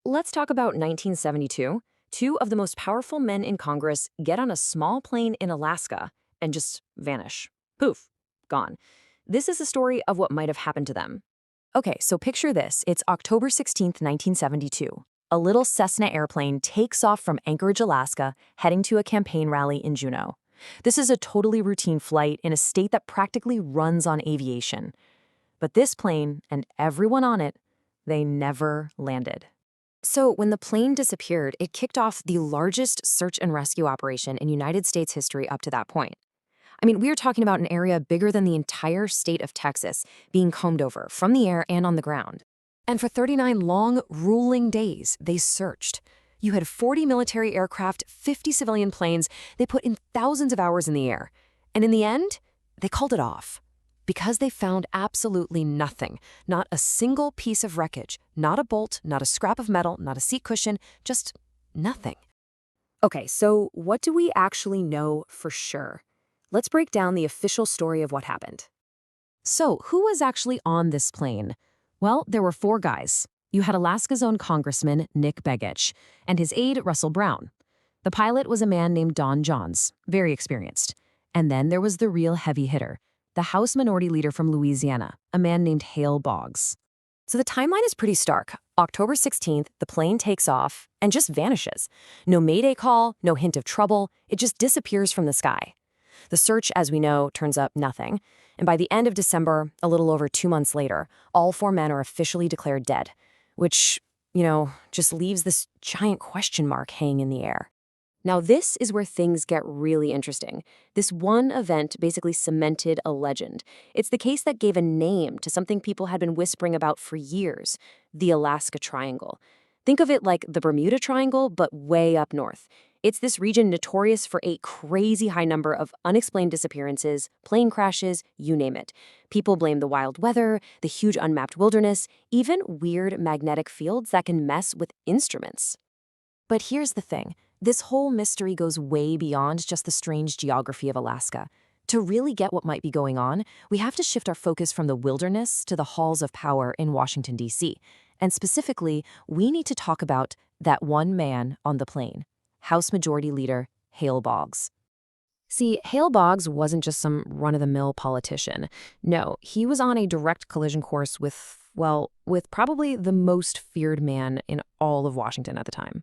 Let's talk about 1972. Two of the most powerful men in Congress get on a small plane in Alaska and just vanish. Poof, gone. This is a story of what might have happened to them. Okay, so picture this. It's October 16th, 1972. A little Cessna airplane takes off from Anchorage, Alaska, heading to a campaign rally in Juneau. This is a totally routine flight in a state that practically runs on aviation. But this plane and everyone on it, they never landed. So when the plane disappeared, it kicked off the largest search and rescue operation in United States history up to that point. I mean, we are talking about an area bigger than the entire state of Texas being combed over from the air and on the ground. And for 39 long, grueling days, they searched. You had 40 military aircraft, 50 civilian planes. They put in thousands of hours in the air. And in the end, they called it off. Because they found absolutely nothing. Not a single piece of wreckage. Not a bolt, not a scrap of metal, not a seat cushion, just nothing. Okay, so what do we actually know for sure? Let's break down the official story of what happened. So, who was actually on this plane? Well, there were four guys. You had Alaska's own Congressman, Nick Begich, and his aide, Russell Brown. The pilot was a man named Don Johns, very experienced. And then there was the real heavy hitter, the House Minority Leader from Louisiana, a man named Hale Boggs. So the timeline is pretty stark. October 16th, the plane takes off and just vanishes. No mayday call, no hint of trouble, it just disappears from the sky. The search, as we know, turns up nothing. And by the end of December, a little over 2 months later, all four men are officially declared dead, which, just leaves this giant question mark hanging in the air. Now, this is where things get really interesting. This one event basically cemented a legend. It's the case that gave a name to something people had been whispering about for years, the Alaska Triangle. Think of it like the Bermuda Triangle, but way up north. It's this region notorious for a crazy high number of unexplained disappearances, plane crashes, you name it. People blame the wild weather, the huge unmapped wilderness, even weird magnetic fields that can mess with instruments. But here's the thing. This whole mystery goes way beyond just the strange geography of Alaska. To really get what might be going on, we have to shift our focus from the wilderness to the halls of power in Washington, D.C. And specifically, we need to talk about that one man on the plane, House Majority Leader Hale Boggs. See, Hale Boggs wasn't just some run-of-the-mill politician. No, he was on a direct collision course with probably the most feared man in all of Washington at the time.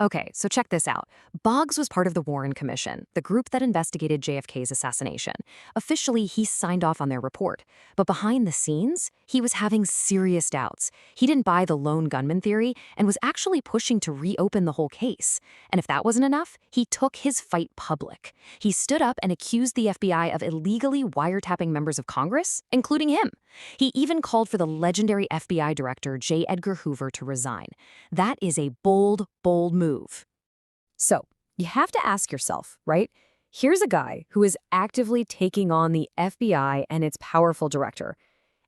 Okay, so check this out. Boggs was part of the Warren Commission, the group that investigated JFK's assassination. Officially, he signed off on their report. But behind the scenes, he was having serious doubts. He didn't buy the lone gunman theory and was actually pushing to reopen the whole case. And if that wasn't enough, he took his fight public. He stood up and accused the FBI of illegally wiretapping members of Congress, including him. He even called for the legendary FBI director J. Edgar Hoover to resign. That is a bold, bold move. So, you have to ask yourself, right? Here's a guy who is actively taking on the FBI and its powerful director,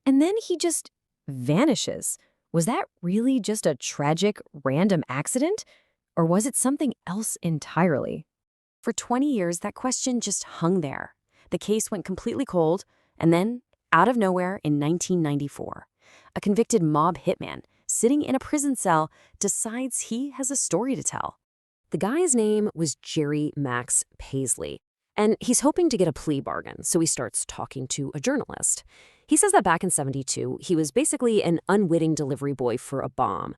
and then he just vanishes. Was that really just a tragic, random accident? Or was it something else entirely? For 20 years, that question just hung there. The case went completely cold, and then, out of nowhere in 1994, a convicted mob hitman sitting in a prison cell decides he has a story to tell. The guy's name was Jerry Max Paisley, and he's hoping to get a plea bargain, so he starts talking to a journalist. He says that back in '72, he was basically an unwitting delivery boy for a bomb.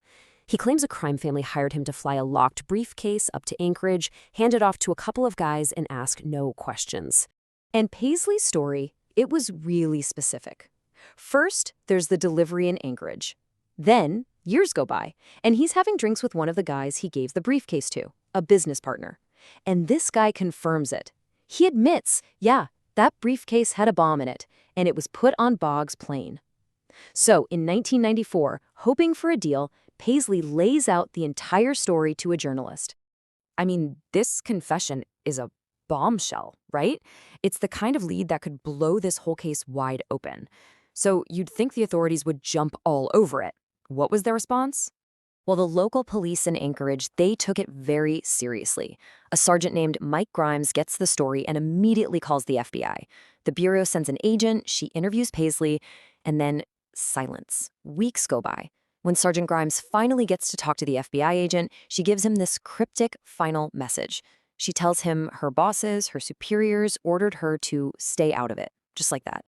He claims a crime family hired him to fly a locked briefcase up to Anchorage, hand it off to a couple of guys, and ask no questions. And Paisley's story, it was really specific. First, there's the delivery in Anchorage. Then, years go by, and he's having drinks with one of the guys he gave the briefcase to, a business partner. And this guy confirms it. He admits, yeah, that briefcase had a bomb in it, and it was put on Boggs' plane. So, in 1994, hoping for a deal, Paisley lays out the entire story to a journalist. I mean, this confession is a bombshell, right? It's the kind of lead that could blow this whole case wide open. So you'd think the authorities would jump all over it. What was their response? Well, the local police in Anchorage, they took it very seriously. A sergeant named Mike Grimes gets the story and immediately calls the FBI. The Bureau sends an agent, she interviews Paisley, and then silence. Weeks go by. When Sergeant Grimes finally gets to talk to the FBI agent, she gives him this cryptic final message. She tells him her bosses, her superiors, ordered her to stay out of it, just like that.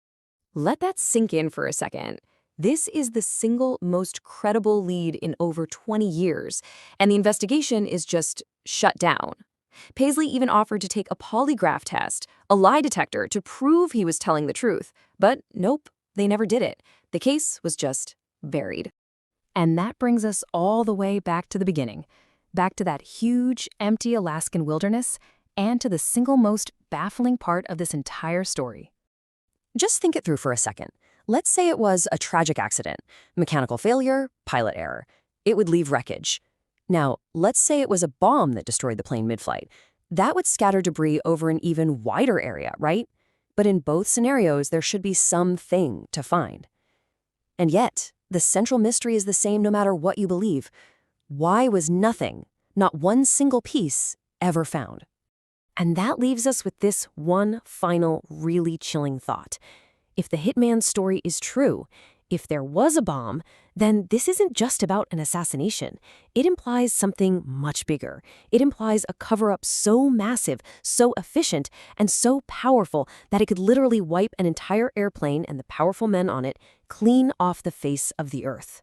Let that sink in for a second. This is the single most credible lead in over 20 years, and the investigation is just shut down. Paisley even offered to take a polygraph test, a lie detector, to prove he was telling the truth. But nope, they never did it. The case was just buried. And that brings us all the way back to the beginning, back to that huge, empty Alaskan wilderness, and to the single most baffling part of this entire story. Just think it through for a second. Let's say it was a tragic accident, mechanical failure, pilot error. It would leave wreckage. Now, let's say it was a bomb that destroyed the plane mid-flight. That would scatter debris over an even wider area, right? But in both scenarios, there should be something to find. And yet, the central mystery is the same no matter what you believe. Why was nothing, not one single piece, ever found? And that leaves us with this one final, really chilling thought. If the hitman story is true, if there was a bomb, then this isn't just about an assassination. It implies something much bigger. It implies a cover-up so massive, so efficient, and so powerful that it could literally wipe an entire airplane and the powerful men on it clean off the face of the earth.